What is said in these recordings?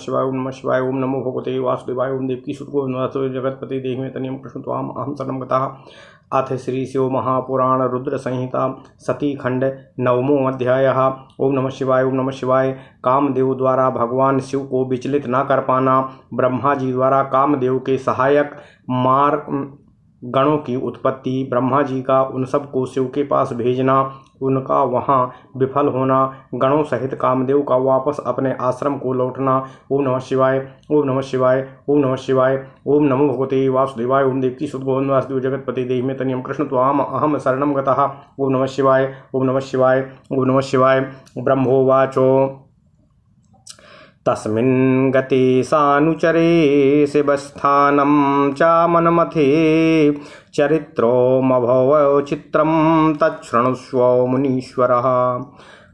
शिवाय ओम नमः शिवाय ओम नमो भगवते वासुदेवाय ओम देवकी सुत गोविंद जगतपति देहि में तनियम कृष्ण त्वाम अहम शरणं गतः। अथ श्री शिव महापुराण रुद्र संहिता सती खंड नवमो अध्यायः। ओम नमः शिवाय ओम नमः शिवाय। कामदेव द्वारा भगवान शिव को विचलित न कर पाना। ब्रह्मा जी द्वारा कामदेव के सहायक मार गणों की उत्पत्ति। ब्रह्मा जी का उन सबको शिव के पास भेजना, उनका वहाँ विफल होना, गणों सहित कामदेव का वापस अपने आश्रम को लौटना। ओम नमः शिवाय ओम नमः शिवाय ओम नमः शिवाय। ओम नमो भगवते वासुदेवाय ओम देवकी सुत गोविंद वासुदेव जगतपति देहि में तनियम कृष्ण त्वाम अहम शरणं गतः। ओम नमः शिवाय ओम नमः शिवाय ओम नमः शिवाय। ब्रह्मोवाचो तस्मिन् गते सानुचरे शिवस्थानं चामनमथे चरित्रोमभव चित्रं तच्छृणुष्व मुनीश्वरः।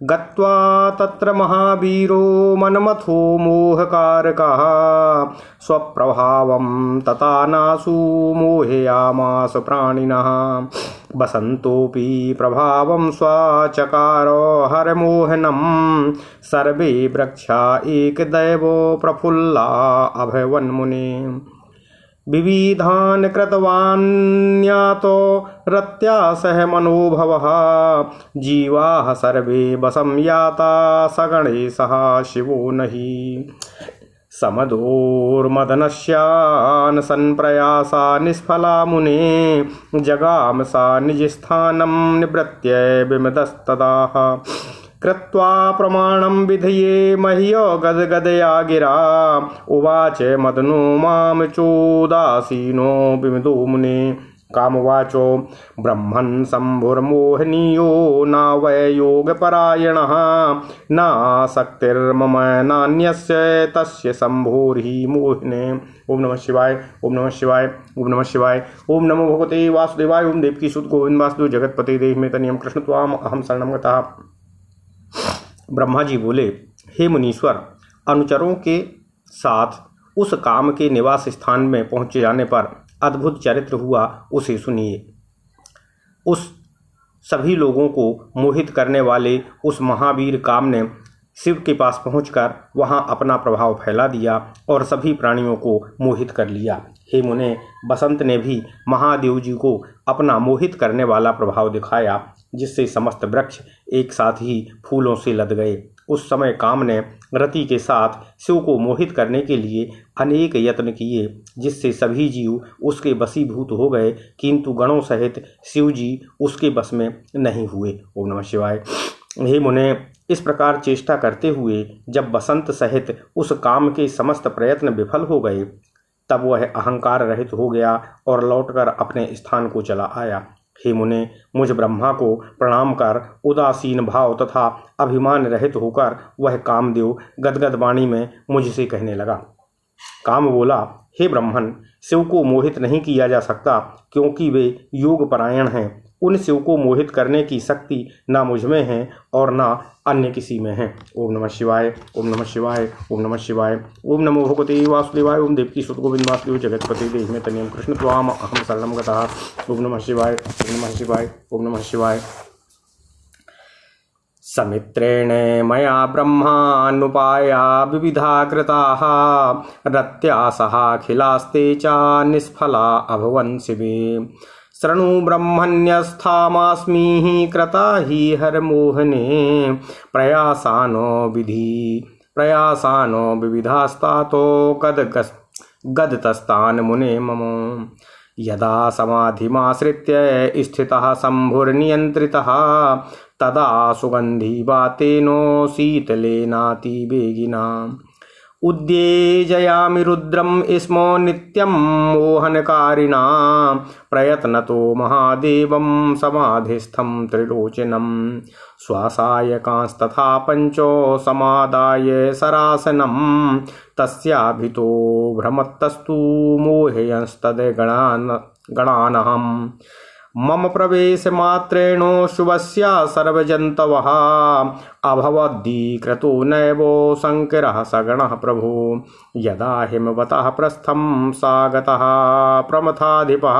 गत्वा तत्र महावीरो मनमथो मोहकारकः स्वप्रभावं तथानासु मोहयामास प्राणिनः। बसन्तोऽपि प्रभावं स्वचकार हरमोहनं सर्वे वृक्षा एकदैवो प्रफुल्ला अभवन्मुने। विविधान् कृतवान्यातो रत्या सह मनोभवः जीवाः सर्वे वशं याता सगणेशः शिवो नहि। समदोर्मदनस्यान् सन्प्रयासा निष्फला मुने जगाम सा निजस्थानं निवृत्य विमदस्तदाः। कृत्वा प्रमाणं विधये मह्यो गदगदया गिरा उवाच मदनो मां चोदासीनो विमदो मुने। कामवाचो ब्रह्मन् शम्भुर्मोहनीयो न वै योगपरायणः नासक्तिर्मम नान्यस्य तस्य शम्भोर्हि मोहिने। ओम नमः शिवाय ओम नमः शिवाय ओम नमः शिवाय। ओम नमो भगवते वासुदेवाय ओम देवकी सुत गोविंद वासुदेव जगतपति देहि में तनियम कृष्ण त्वाम अहम शरणं गतः। ब्रह्मा जी बोले, हे मुनीश्वर, अनुचरों के साथ उस काम के निवास स्थान में पहुंचे जाने पर अद्भुत चरित्र हुआ, उसे सुनिए। उस सभी लोगों को मोहित करने वाले उस महावीर काम ने शिव के पास पहुंचकर वहां अपना प्रभाव फैला दिया और सभी प्राणियों को मोहित कर लिया। हे मुने, बसंत ने भी महादेव जी को अपना मोहित करने वाला प्रभाव दिखाया, जिससे समस्त वृक्ष एक साथ ही फूलों से लद गए। उस समय काम ने रति के साथ शिव को मोहित करने के लिए अनेक यत्न किए, जिससे सभी जीव उसके वशीभूत हो गए, किंतु गणों सहित शिव जी उसके बस में नहीं हुए। ओम नमः शिवाय। हे मुने, इस प्रकार चेष्टा करते हुए जब बसंत सहित उस काम के समस्त प्रयत्न विफल हो गए, तब वह अहंकार रहित हो गया और लौटकर अपने स्थान को चला आया। हे मुने, मुझ ब्रह्मा को प्रणाम कर उदासीन भाव तथा अभिमान रहित होकर वह कामदेव गदगद वाणी में मुझसे कहने लगा। काम बोला, हे ब्रह्मन, शिव को मोहित नहीं किया जा सकता, क्योंकि वे योग परायण हैं। उन शिव को मोहित करने की शक्ति ना मुझ में है और ना अन्य किसी में है। ओम नमः शिवाय ओम नमः शिवाय ओम नमः शिवाय। ओम नमो भगवते वासुदेवाय ओम देवकी सुत गोविंद वासुदेव जगतपति देहि में तनियम कृष्ण त्वाम अहम शरणं गतः। ओम नमः शिवाय ओम नमः शिवाय ओम नमः शिवाय। समित्रेण मया ब्रह्मानुपाया विविधा कृताः रत्या सहाखिलास्ते च निष्फला अभवन् शिवे। शृणु ब्रह्मण्यस्थामास्मि कृता हि हरमोहने प्रयासानो विविधास्तातो गदतस्तान् मुने मम। यदा समाधिमाश्रित्य स्थितः शम्भुर्नियन्त्रितः तदा सुगन्धी वातेनो शीतलेनातिवेगिना। उद्येजयामि रुद्रम स्मो नित्यं मोहनकारिणा प्रयत्नतो महादेवं समाधिस्थं त्रिलोचनं। स्वासायकांस्तथा पंचो समादाय सरासनं तस्याभितो भ्रमत्तस्तु मोहयंस्तद्गणानहम्। मम प्रवेश मात्रेणो शुभस्या सर्वजन्तवः अभवद्दीकृतो नैवो शङ्करः सगणः प्रभो यदा हिमवतः प्रस्थं सागतः प्रमथाधिपः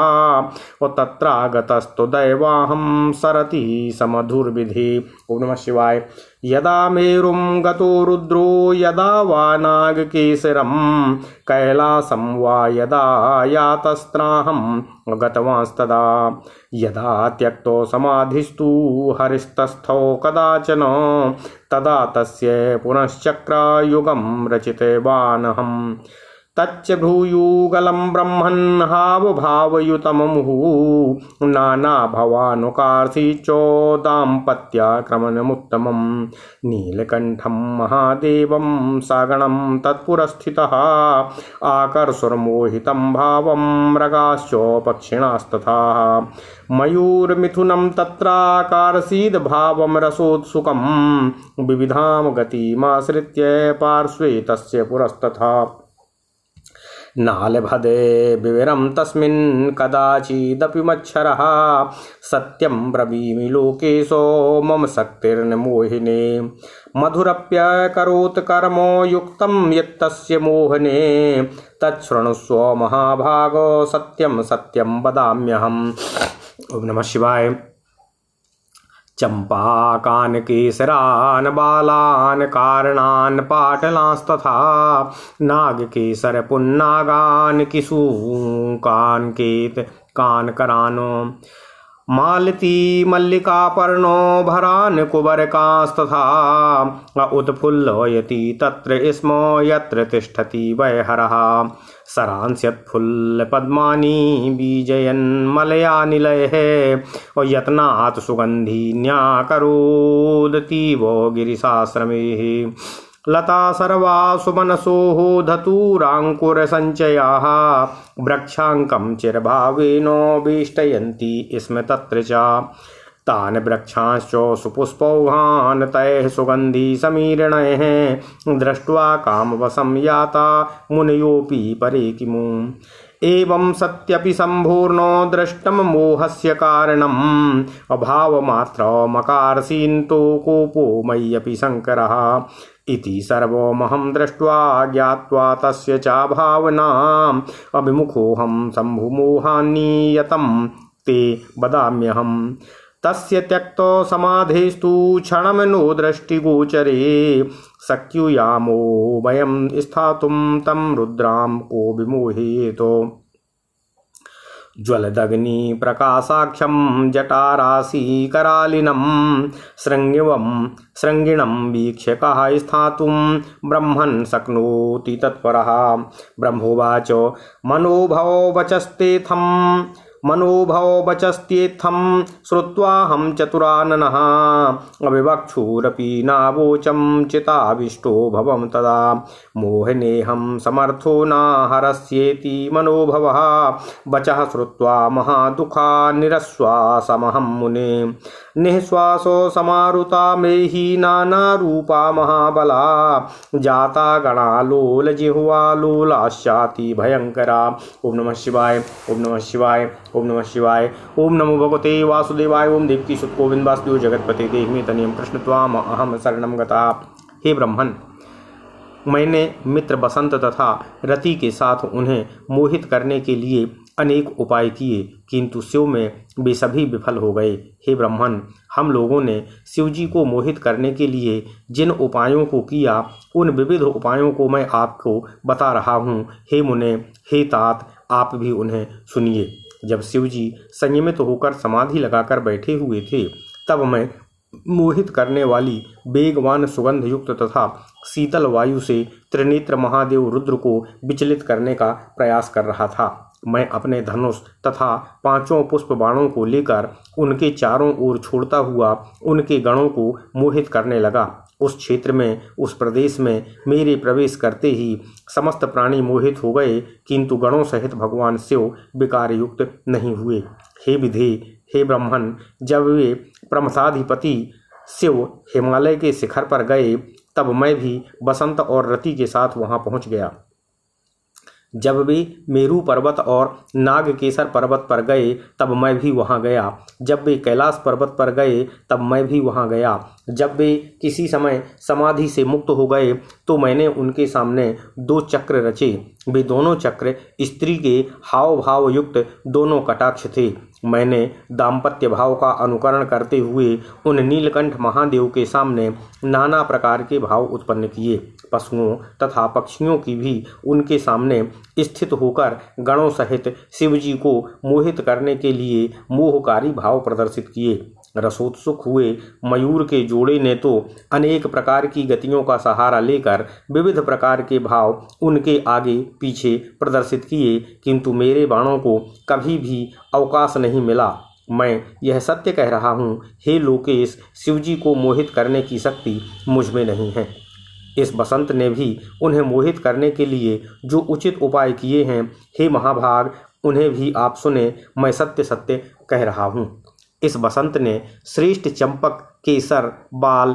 तत्रागतस्तु दैवाहं सरति समधुर्विधि। ओम नमः शिवाय। यदा मेरुं गतो रुद्रो यदा वा नागकेसरं कैलासं वा यदा यातस्त्राहं गतवांस्तदा यदा त्यक्तो समाधिस्तु हरिस्तस्थौ कदाचन तदा तस्य पुनश्चक्रयुगं रचितवानहं तच्च भ्रूयुगलं ब्रह्मन् हावभावयुतममुहुः नानाभवानुकार्षि चोदाम्पत्याक्रमणमुत्तमं नीलकण्ठं महादेवं सगणं तत्पुरस्थितः आकर्षुर्मोहितं भावं मृगाश्च पक्षिणास्तथा मयूरमिथुनं तत्राकार्षीद् भावं रसोत्सुकं विविधां गतिमाश्रित्य पार्श्वे तस्य पुरस्तथा नालभदे विवरं तस्मिन् कदाचिदपि मच्छरः सत्यं ब्रवीमि लोकेशो मम शक्तिर्न मोहिने मधुरप्यकरोत् कर्मो युक्तं यत्तस्य मोहने तच्छृणुष्व महाभागो सत्यं सत्यं वदाम्यहम्। ओम नमः शिवाय। चंपाकान केसरान बालान कारणान पाटलांस्तथा नागकेसर पुन्नागान किशूकान केत कान करानो मालती मल्लिकापर्णो भरान कुबरकांस्तथा उत्फुल्लयति तत्र स्मो यत्र तिष्ठति वैहरः सरांस्यत्फुल्लपद्मानि बीजयन्मलयानिलयः यत्नात् सुगन्धिन्याकरोदतीवो गिरिशाश्रमेः लता सर्वा सुमनसोः धतूराङ्कुरसञ्चयाः वृक्षाङ्कं चिरभावेनो वेष्टयन्ति स्म तत्र च तान् वृक्षांश्च सुपुष्पौहान् तैः सुगन्धि समीरणैः दृष्ट्वा कामवशं याता मुनयोऽपि परे किमु एवं सत्यपि सम्पूर्णो दृष्टं मोहस्य कारणम् अभावमात्रमकार्षीन्तो कोपो मय्यपि शङ्करः इति सर्वमहं दृष्ट्वा ज्ञात्वा तस्य च भावनाम् अभिमुखोऽहं शम्भुमोहान्नियतं ते वदाम्यहम् तस्य त्यक्तो समाधेस्तु क्षणं नो दृष्टिगोचरे शक्युयामो वयं स्थातुं तं रुद्रां को विमोहेतो ज्वलदग्नि प्रकाशाख्यं जटाराशिकरालिनं शृङ्गिणं वीक्ष्य कः स्थातुं ब्रह्मन् शक्नोति तत्परः ब्रह्मोवाच मनोभवचस्तेथं श्रुत्वाहं चतुराननः अविवक्षुरपि नावोचं चिताविष्टो भवं तदा मोहनेऽहं समर्थो न हरस्येति मनोभवः वचः श्रुत्वा महादुःखा निरश्वासमहं मुने निःश्वासो समारुता मेहि नानारूपा महाबला जाता गणालोलजिह्वा लोलाश्चाति भयंकरा। ओम नमः शिवाय। ओम नमः शिवाय। ओम नमः शिवाय। ओम नमो भगवते वासुदेवाय। ओम देवकी सुत गोविंद वासुदेव जगतपते देहि तनियम कृष्ण त्वाम अहम शरणम गता। हे ब्रह्मन, मैंने मित्र बसंत तथा रति के साथ उन्हें मोहित करने के लिए अनेक उपाय किए, किंतु शिव में वे सभी विफल हो गए। हे ब्रह्मन, हम लोगों ने शिव जी को मोहित करने के लिए जिन उपायों को किया, उन विविध उपायों को मैं आपको बता रहा हूँ। हे मुने, हे तात, आप भी उन्हें सुनिए। जब शिव जी संयमित होकर समाधि लगाकर बैठे हुए थे, तब मैं मोहित करने वाली वेगवान सुगंध युक्त तथा शीतल वायु से त्रिनेत्र महादेव रुद्र को विचलित करने का प्रयास कर रहा था। मैं अपने धनुष तथा 5 पुष्प बाणों को लेकर उनके चारों ओर छोड़ता हुआ उनके गणों को मोहित करने लगा। उस क्षेत्र में, उस प्रदेश में मेरे प्रवेश करते ही समस्त प्राणी मोहित हो गए, किंतु गणों सहित भगवान शिव विकार युक्त नहीं हुए। हे विधे, हे ब्रह्मन, जब वे प्रमथाधिपति शिव हिमालय के शिखर पर गए, तब मैं भी बसंत और रति के साथ वहां पहुंच गया। जब वे मेरू पर्वत और नागकेसर पर्वत पर गए तब मैं भी वहाँ गया। जब वे कैलाश पर्वत पर गए तब मैं भी वहाँ गया। जब वे किसी समय समाधि से मुक्त हो गए तो मैंने उनके सामने 2 चक्र रचे। वे दोनों चक्र स्त्री के हाव भाव युक्त दोनों कटाक्ष थे। मैंने दाम्पत्य भाव का अनुकरण करते हुए उन नीलकंठ महादेव के सामने नाना प्रकार के भाव उत्पन्न किए। पशुओं तथा पक्षियों की भी उनके सामने स्थित होकर गणों सहित शिवजी को मोहित करने के लिए मोहकारी भाव प्रदर्शित किए। रसोत्सुक हुए मयूर के जोड़े ने तो अनेक प्रकार की गतियों का सहारा लेकर विविध प्रकार के भाव उनके आगे पीछे प्रदर्शित किए, किंतु मेरे बाणों को कभी भी अवकाश नहीं मिला। मैं यह सत्य कह रहा हूँ, हे लोकेश, शिवजी को मोहित करने की शक्ति मुझ में नहीं है। इस बसंत ने भी उन्हें मोहित करने के लिए जो उचित उपाय किए हैं, हे महाभाग, उन्हें भी आप सुने। मैं सत्य सत्य कह रहा हूँ। इस बसंत ने श्रेष्ठ चंपक, केसर, बाल,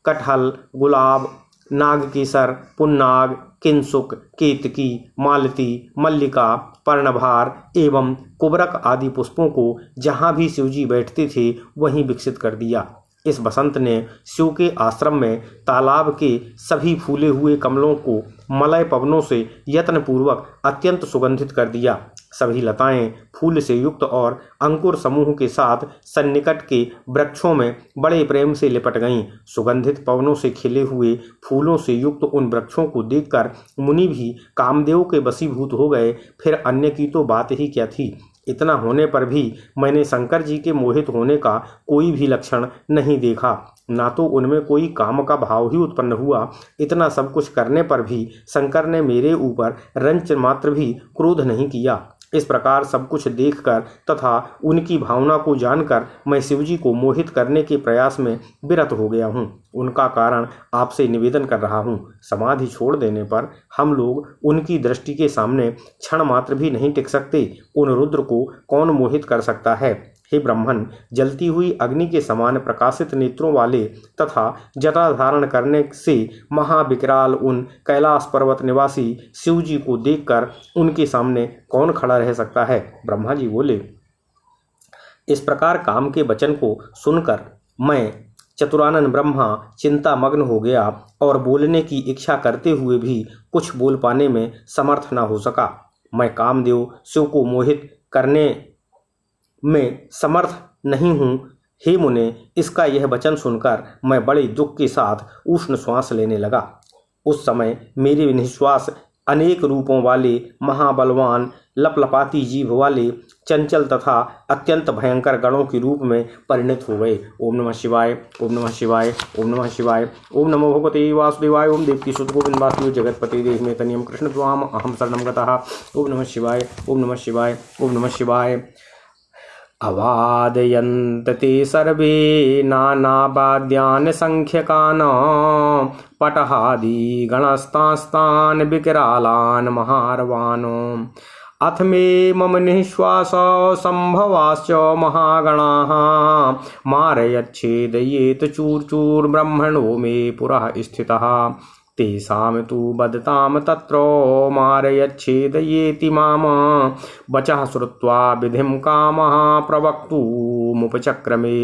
कटहल, गुलाब, नागकेसर, पुन्नाग, किंसुक, केतकी, मालती, मल्लिका, पर्णभार एवं कुबरक आदि पुष्पों को जहाँ भी शिवजी बैठते थे वहीं विकसित कर दिया। इस बसंत ने शिव के आश्रम में तालाब के सभी फूले हुए कमलों को मलय पवनों से यत्नपूर्वक अत्यंत सुगंधित कर दिया। सभी लताएं फूल से युक्त और अंकुर समूह के साथ सन्निकट के वृक्षों में बड़े प्रेम से लिपट गईं। सुगंधित पवनों से खिले हुए फूलों से युक्त उन वृक्षों को देखकर मुनि भी कामदेव के वशीभूत हो गए। फिर अन्य की तो बात ही क्या थी। इतना होने पर भी मैंने शंकर जी के मोहित होने का कोई भी लक्षण नहीं देखा, ना तो उनमें कोई काम का भाव ही उत्पन्न हुआ। इतना सब कुछ करने पर भी शंकर ने मेरे ऊपर रंच मात्र भी क्रोध नहीं किया। इस प्रकार सब कुछ देखकर तथा उनकी भावना को जानकर मैं शिवजी को मोहित करने के प्रयास में विरत हो गया हूँ। उनका कारण आपसे निवेदन कर रहा हूँ। समाधि छोड़ देने पर हम लोग उनकी दृष्टि के सामने क्षण मात्र भी नहीं टिक सकते। उन रुद्र को कौन मोहित कर सकता है। हे ब्राह्मण, जलती हुई अग्नि के समान प्रकाशित नेत्रों वाले तथा जटा धारण करने से महाविकराल उन कैलाश पर्वत निवासी शिवजी को देखकर उनके सामने कौन खड़ा रह सकता है। ब्रह्मा जी बोले, इस प्रकार काम के वचन को सुनकर मैं चतुरानन ब्रह्मा चिंता मग्न हो गया और बोलने की इच्छा करते हुए भी कुछ बोल पाने में समर्थ न हो सका। मैं कामदेव शिव को मोहित करने में समर्थ नहीं हूँ। हे मुने, इसका यह वचन सुनकर मैं बड़े दुख के साथ उष्ण श्वास लेने लगा। उस समय मेरे निश्वास अनेक रूपों वाले महाबलवान लपलपाती जीभ वाले चंचल तथा अत्यंत भयंकर गणों के रूप में परिणत हो गए। ओम नमः शिवाय, ओम नमः शिवाय, ओम नमः शिवाय, ओम नमो भगवते वासुदेवाय, ओम देवकी सुत गोविंद वासुदेव जगतपते देहि तनियम कृष्ण त्वाम अहम शरणं गतः। ओम नमः शिवाय, ओम नमः शिवाय, ओम नमः शिवाय। अवादयन्त ते सर्वे नानावाद्यान् संख्यकान् पटहादि गणस्तास्तान् विकरालान् महार्वान्। अथ मे मम निःश्वास संभवाश्च महागणाः मारयच्छेदयेत चूर्चूर् ब्रह्मणो मे पुरः स्थितः। तेषां तु बदतां तत्र मारयच्छेदयेति माम। वचः श्रुत्वा विधिं कामः प्रवक्तुमुपचक्रमे।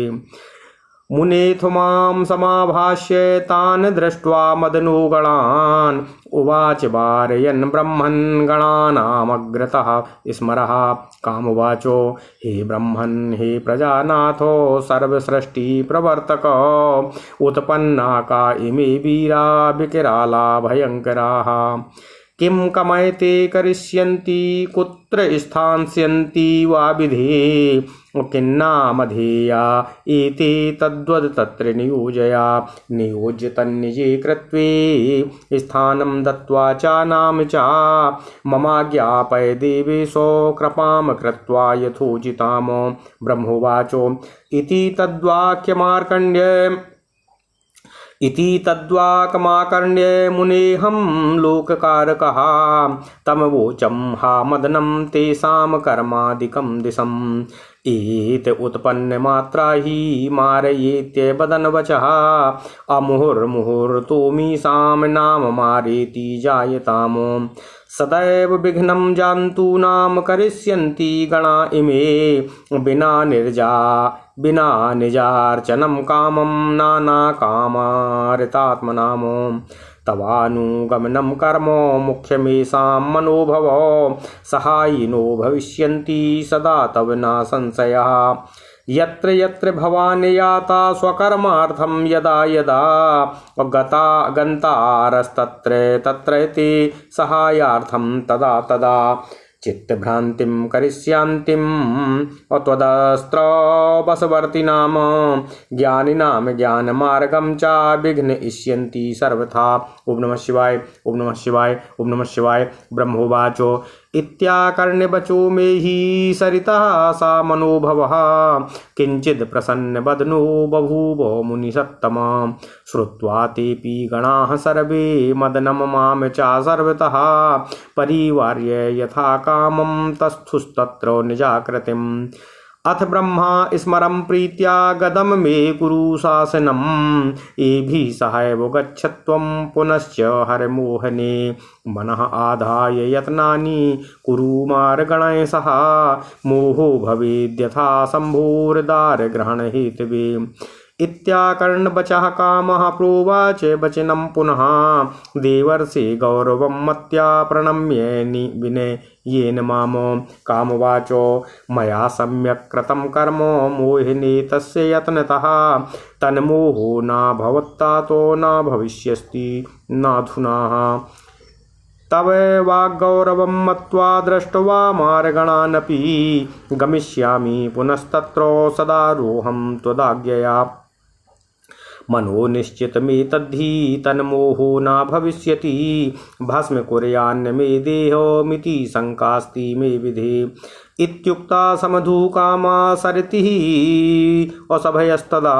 मुनेऽथ मां समाभाष्य तान् दृष्ट्वा मदनो गणान्। उवाच वारयन् ब्रह्मन् गणानामग्रतः स्मरः। कामुवाचो, हे ब्रह्मन्, हे प्रजानाथो सर्वसृष्टि प्रवर्तक। उत्पन्ना का इमे वीरा विकराला भयंकराः। किं कमयते करिष्यन्ति कुत्र स्थास्यन्ति वा विधे। किन्नामधेया एते तद्वद् तत्र नियोजया। नियोज्य तन्निजे कृत्वे स्थानं दत्त्वा च नाम च। ममाज्ञापय देवेशो कृपां कृत्वा यथोचिताम्। ब्रह्मोवाचो इति तद्वाक्यमाकर्ण्य मुनेऽहं लोककारकः। तमवोचं हा मदनं तेषां कर्मादिकं दिशम्। एत उत्पन्नमात्रा हि मारयेत्यवदन्वचः। अमुहुर्मुहुर्तो मीषां नाम मारेति जायताम्। सदैव विघ्नं जानतु नाम करिष्यन्ति गणा इमे बिना निजार्चनं कामं नाना कामारितात्मनामो तवानुगमनं कर्म मुख्यमेषां मनोभवो सहायिनो भविष्यन्ति सदा तव न संशयः यत्र यत्र भवान् याता स्वकर्मार्थं यदा यदा गन्तारस्तत्र तत्र ते सहायार्थं तदा तदा चित्तभ्रान्तिं करिष्यन्तिं त्वदस्त्र बसवर्तिनाम ज्ञानिनां ज्ञानमार्गं च विघ्नयिष्यन्ति सर्वथा। ओम नमः शिवाय ओम नमः शिवाय ओम नमः शिवाय। ब्रह्मोवाचो इत्याकर्ण्य बचो मे हि सरितः सा मनोभवः किंचिद प्रसन्न बदनो बभूव मुनिसत्तम श्रुत्वा तेऽपि गणाः सर्वे मदनं माम च सर्वतः परिवार्य यथा कामं तस्थुस्तत्र निजाकृतिम् अथ ब्रह्मा स्मरं प्रीत्या गदम मे कुरु शासनम् एभिः सहैव गच्छत्वं पुनश्च हरमोहने मनः आधाय यत्नानि कुरु मार्गणैः सह मोहो भवेद्यथा शम्भोर्दारग्रहणहेतवे इत्याकर्ण बचः कामः प्रोवाच वचनं पुनः देवर्षि गौरवं मत्या प्रणम्य विनयेन माम कामवाचो मया सम्यक् कृतं कर्म मोहिनी तस्य यत्नतः तन्मोहो न भवत्तातो न भविष्यस्ति नाधुना तव वाग्गौरवं मत्वा दृष्ट्वा मार्गणानपि गमिष्यामि पुनस्तत्र सदारोहं त्वदाज्ञया मनो निश्चितमेतद्धि तन्मोहो न भविष्यति भस्म कुर्यान्न मे देहोमिति शङ्कास्ति मे विधे इत्युक्ता समधूकामा सरितिः असभयस्तदा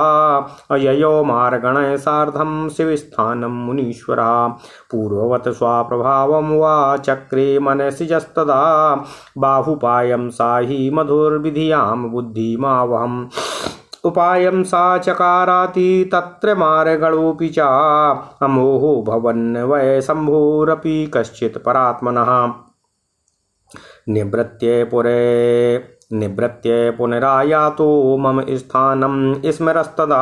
अययो मार्गणः सार्धं शिवस्थानं मुनीश्वरा पूर्ववत् स्वप्रभावं वा चक्रे मनसिजस्तदा बाहुपायं सा हि मधुर्विधियां बुद्धिमावहम् उपायं सा चकाराति तत्र मार्गणोऽपि च अमोहो भवन् वै शम्भोरपि कश्चित् परात्मनः निवृत्य पुनरायातो मम स्थानं स्मरस्तदा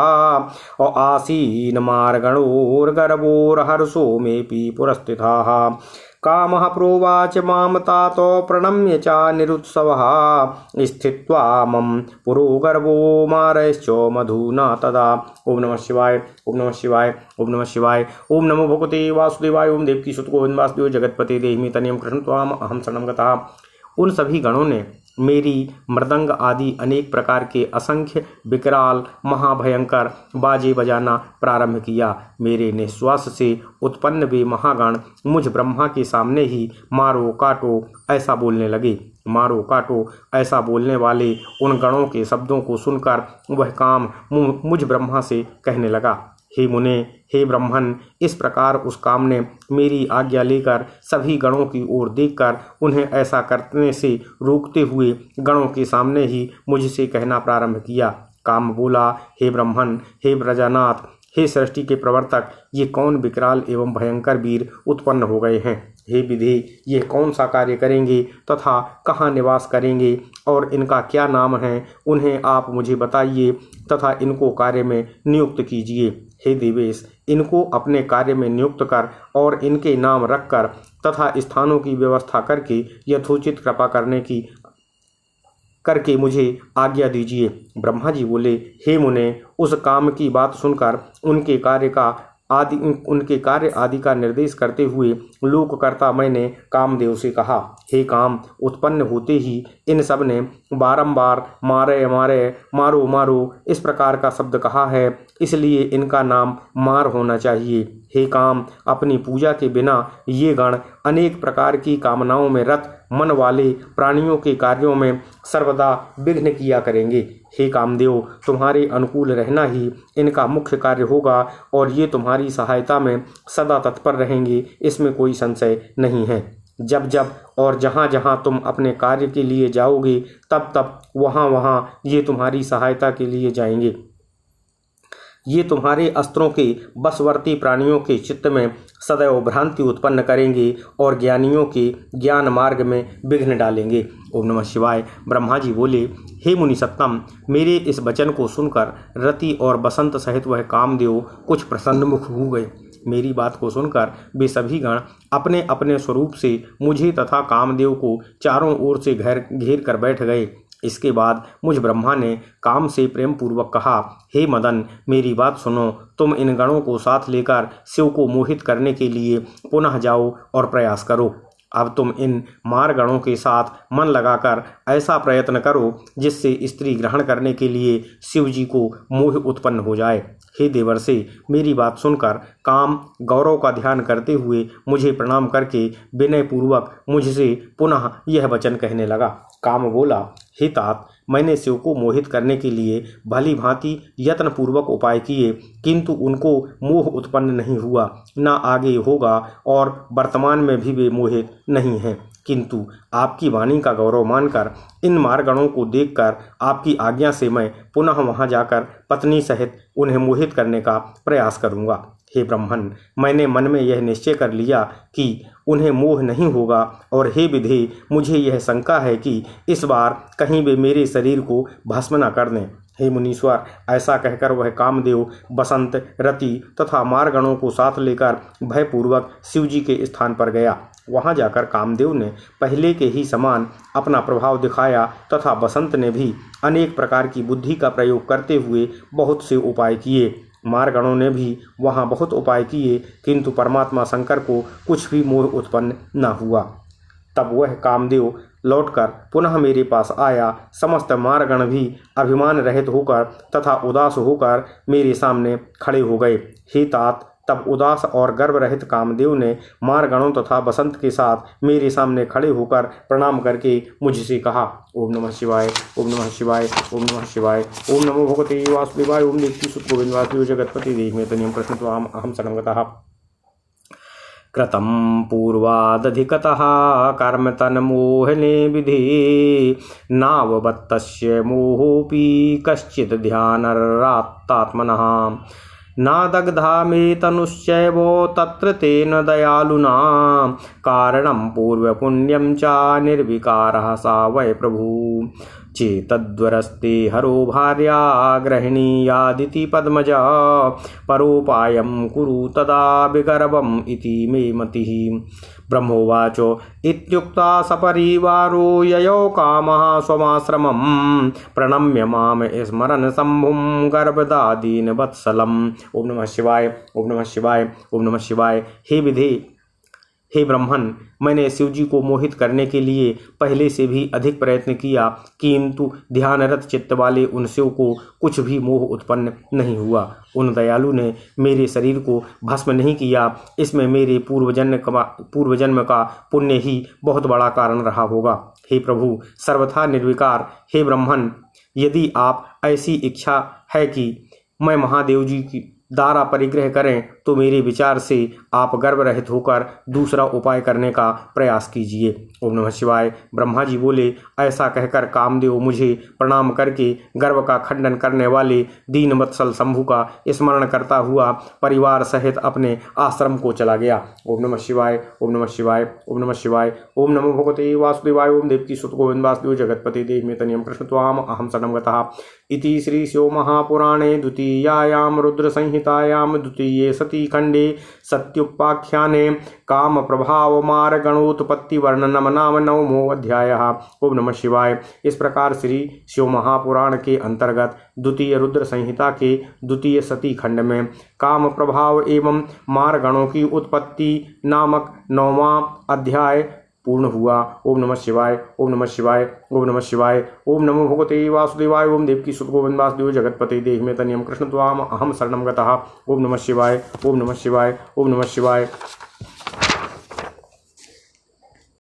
आसीन मार्गणोर्गर्वोर्हर्षो मेऽपि पुरस्थितः कामः प्रोवाच मां तातो प्रणम्य च निरुत्सवः स्थित्वा मम पुरो गर्वो मारश्च मधुना तदा। ओम नमः शिवाय ओम नमः शिवाय ओम नमः शिवाय। ओम नमो भगवते वासुदेवाय। ओम देवकी सुत गोविंद वासुदेव जगतपते देहि तनियम कृष्ण त्वाम अहम शरणं गतः। उन सभी गणों ने मेरी मृदंग आदि अनेक प्रकार के असंख्य विकराल महाभयंकर बाजे बजाना प्रारंभ किया। मेरे निश्वास से उत्पन्न वे महागण मुझ ब्रह्मा के सामने ही मारो काटो ऐसा बोलने लगे। मारो काटो ऐसा बोलने वाले उन गणों के शब्दों को सुनकर वह काम मुझ ब्रह्मा से कहने लगा। हे मुने हे ब्रह्मन, इस प्रकार उस काम ने मेरी आज्ञा लेकर सभी गणों की ओर देखकर उन्हें ऐसा करने से रोकते हुए गणों के सामने ही मुझसे कहना प्रारंभ किया। काम बोला, हे ब्रह्मन, हे ब्रजानाथ, हे सृष्टि के प्रवर्तक, ये कौन विकराल एवं भयंकर वीर उत्पन्न हो गए हैं। हे विधि, ये कौन सा कार्य करेंगे तथा कहाँ निवास करेंगे और इनका क्या नाम है, उन्हें आप मुझे बताइए तथा इनको कार्य में नियुक्त कीजिए। हे देवेश, इनको अपने कार्य में नियुक्त कर और इनके नाम रखकर तथा स्थानों की व्यवस्था करके यथोचित कृपा करके मुझे आज्ञा दीजिए। ब्रह्मा जी बोले, हे मुने, उस काम की बात सुनकर उनके कार्य आदि का निर्देश करते हुए लोककर्ता मैंने कामदेव से कहा, हे काम, उत्पन्न होते ही इन सब ने बारंबार मारे मारे मारो मारो इस प्रकार का शब्द कहा है, इसलिए इनका नाम मार होना चाहिए। हे काम, अपनी पूजा के बिना ये गण अनेक प्रकार की कामनाओं में रत मन वाले प्राणियों के कार्यों में सर्वदा विघ्न किया करेंगे। हे कामदेव, तुम्हारे अनुकूल रहना ही इनका मुख्य कार्य होगा और ये तुम्हारी सहायता में सदा तत्पर रहेंगे, इसमें कोई संशय नहीं है। जब जब और जहाँ जहाँ तुम अपने कार्य के लिए जाओगे तब तब वहाँ वहाँ ये तुम्हारी सहायता के लिए जाएंगे। ये तुम्हारे अस्त्रों के बसवर्ती प्राणियों के चित्त में सदैव भ्रांति उत्पन्न करेंगे और ज्ञानियों के ज्ञान मार्ग में विघ्न डालेंगे। ओम नमः शिवाय। ब्रह्मा जी बोले, हे मुनि सत्तम, मेरे इस वचन को सुनकर रति और बसंत सहित वह कामदेव कुछ प्रसन्नमुख हो गए। मेरी बात को सुनकर वे सभी गण अपने अपने स्वरूप से मुझे तथा कामदेव को चारों ओर से घेर कर बैठ गए। इसके बाद मुझ ब्रह्मा ने काम से प्रेम पूर्वक कहा, हे मदन, मेरी बात सुनो। तुम इन गणों को साथ लेकर शिव को मोहित करने के लिए पुनः जाओ और प्रयास करो। अब तुम इन मारगणों के साथ मन लगाकर ऐसा प्रयत्न करो जिससे स्त्री ग्रहण करने के लिए शिव जी को मोह उत्पन्न हो जाए। हे देवर्षि, मेरी बात सुनकर काम गौरव का ध्यान करते हुए मुझे प्रणाम करके विनय पूर्वक मुझसे पुनः यह वचन कहने लगा। काम बोला, हे तात, मैंने शिव को मोहित करने के लिए भली भांति यत्न पूर्वक उपाय किए, किंतु उनको मोह उत्पन्न नहीं हुआ, न आगे होगा और वर्तमान में भी वे मोहित नहीं हैं। किंतु आपकी वाणी का गौरव मानकर इन मारगणों को देखकर आपकी आज्ञा से मैं पुनः वहां जाकर पत्नी सहित उन्हें मोहित करने का प्रयास करूंगा। हे ब्रह्मन, मैंने मन में यह निश्चय कर लिया कि उन्हें मोह नहीं होगा, और हे विधे, मुझे यह शंका है कि इस बार कहीं वे मेरे शरीर को भस्म न कर दें। हे मुनीश्वर, ऐसा कहकर वह कामदेव बसंत, रति तथा मारगणों को साथ लेकर भयपूर्वक शिव जी के स्थान पर गया। वहां जाकर कामदेव ने पहले के ही समान अपना प्रभाव दिखाया तथा बसंत ने भी अनेक प्रकार की बुद्धि का प्रयोग करते हुए बहुत से उपाय किए। मारगणों ने भी वहां बहुत उपाय किए, किंतु परमात्मा शंकर को कुछ भी मोह उत्पन्न न हुआ। तब वह कामदेव लौटकर पुनः मेरे पास आया। समस्त मारगण भी अभिमान रहित होकर तथा उदास होकर मेरे सामने खड़े हो गए। हे तात, तब उदास और गर्व रहित कामदेव ने मारगणों तथा बसंत के साथ मेरे सामने खड़े होकर प्रणाम करके मुझसे कहा, ओम नमः शिवाय, ओम नमः शिवाय, ओम नमः शिवाय, ओम नमो भगवते वासुदेवाय, ओम देवकी सुत गोविंद वासुदेव जगत्पति देहि मे तनियं प्रश्नत्वाम अहं शरणगतः। कृतं पूर्वादधिकतः कर्म तन्मोहने विधि नावबत्तस्य मोहोऽपि कश्चित् ध्यानरात्तात्मनः न दग्धा मे तनुश्चैव तत्र तेन दयालुना कारणं पूर्वपुण्यं च निर्विकारः सा वै प्रभु चेतद्वरस्ते हरो भार्या गृहिणीयादिति पद्मजा परोपायं कुरु तदा विगर्भम् इति मे मतिः। ब्रह्मोवाच इत्युक्ता सपरिवारो ययौ कामः स्वमाश्रमं प्रणम्य माम स्मरन् शम्भुं गर्भदादीन वत्सलम्। ओम नमः शिवाय, ओम नमः शिवाय, ओम नमः शिवाय। हे विधे, हे ब्रह्मन, मैंने शिव जी को मोहित करने के लिए पहले से भी अधिक प्रयत्न किया, किंतु ध्यानरत चित्त वाले उन शिव को कुछ भी मोह उत्पन्न नहीं हुआ। उन दयालु ने मेरे शरीर को भस्म नहीं किया। इसमें मेरे पूर्वजन्म का पुण्य ही बहुत बड़ा कारण रहा होगा। हे प्रभु, सर्वथा निर्विकार हे ब्रह्मन, यदि आप ऐसी इच्छा है कि मैं महादेव जी की द्वारा परिग्रह करें तो मेरे विचार से आप गर्भ रहित होकर दूसरा उपाय करने का प्रयास कीजिए। ओम नमः शिवाय। ब्रह्मा जी बोले, ऐसा कहकर कामदेव मुझे प्रणाम करके गर्भ का खंडन करने वाले दीनवत्सल शंभु का स्मरण करता हुआ परिवार सहित अपने आश्रम को चला गया। ओम नमः शिवाय, ओम नमः शिवाय, ओम नमः शिवाय, ओम नमो भगवते वासुदेवाय, ओम देवकी सुत गोविंद वासुदेव जगत्पति देहि मे तनियं प्रश्नत्वाम अहं शरणं गतः। इति श्री शिव महापुराणे द्वितीयायां रुद्र संहितायां द्वितीये सती खंडे सत्युपाख्याने काम प्रभाव मार गणोत्पत्ति वर्णनम नाम 9वां अध्यायः। ओम नमः शिवाय। इस प्रकार श्री शिव महापुराण के अंतर्गत द्वितीय रुद्र संहिता के द्वितीय सती खंड में काम प्रभाव एवं मार गणों की उत्पत्ति नामक 9वां अध्याय पूर्ण हुआ। ओम नमः शिवाय, ओम नमः शिवाय, ओम नमः शिवाय, ओम नमो भगवते वासुदेवाय, ओम देवकी सुत गोविंद वासुदेव जगत्पति देहि मे तनियं कृष्णत्वाम अहं शरणं गतः। ओम नमः शिवाय, ओम नमः शिवाय, ओम नमः शिवाय।